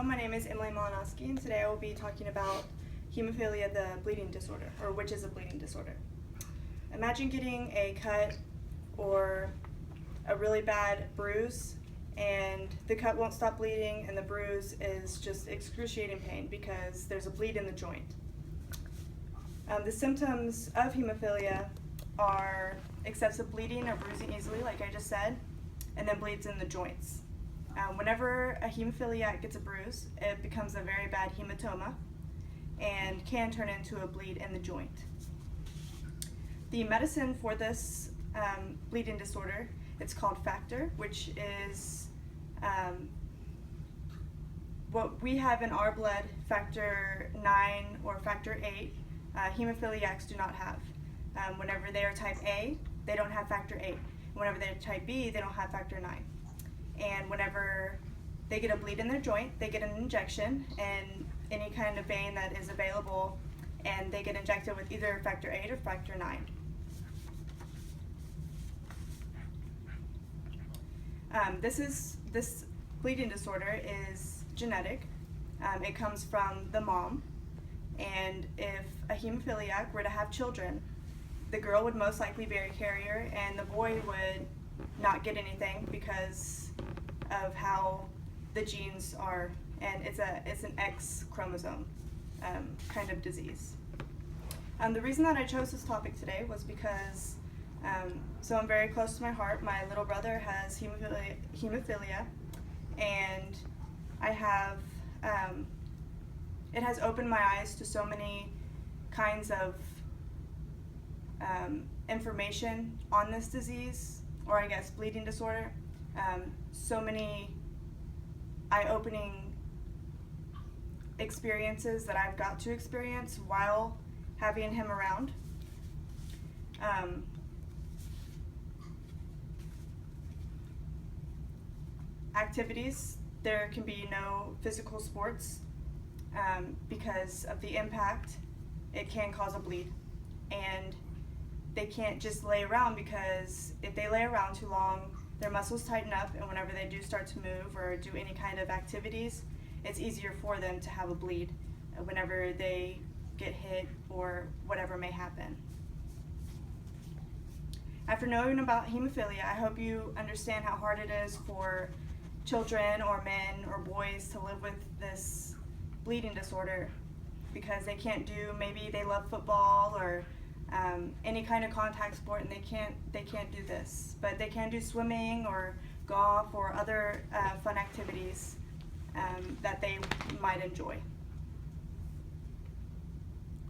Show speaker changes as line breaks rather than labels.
Hello, my name is Emily Malinowski, and today I will be talking about hemophilia, the bleeding disorder, or which is a bleeding disorder. Imagine getting a cut or a really bad bruise, and the cut won't stop bleeding, and the bruise is just excruciating pain because there's a bleed in the joint. The symptoms of hemophilia are excessive bleeding or bruising easily, like I just said, and then bleeds in the joints. Whenever a hemophiliac gets a bruise, it becomes a very bad hematoma and can turn into a bleed in the joint. The medicine for this bleeding disorder, it's called factor, which is what we have in our blood, factor 9 or factor 8, hemophiliacs do not have. Whenever they are type A, they don't have factor 8. Whenever they're type B, they don't have factor 9. And whenever they get a bleed in their joint, they get an injection in any kind of vein that is available, and they get injected with either factor 8 or factor 9. This bleeding disorder is genetic. It comes from the mom, and if a hemophiliac were to have children, the girl would most likely be a carrier, and the boy would not get anything because of how the genes are, and it's an X chromosome kind of disease. The reason that I chose this topic today was because I'm very close to my heart. My little brother has hemophilia, and I have it has opened my eyes to so many kinds of information on this disease, or I guess bleeding disorder. So many eye-opening experiences that I've got to experience while having him around. Activities, there can be no physical sports because of the impact. It can cause a bleed, and they can't just lay around, because if they lay around too long, their muscles tighten up, and whenever they do start to move or do any kind of activities, it's easier for them to have a bleed whenever they get hit or whatever may happen. After knowing about hemophilia, I hope you understand how hard it is for children or men or boys to live with this bleeding disorder, because they can't do, maybe they love football or any kind of contact sport, and they can't do this, but they can do swimming or golf or other fun activities that they might enjoy.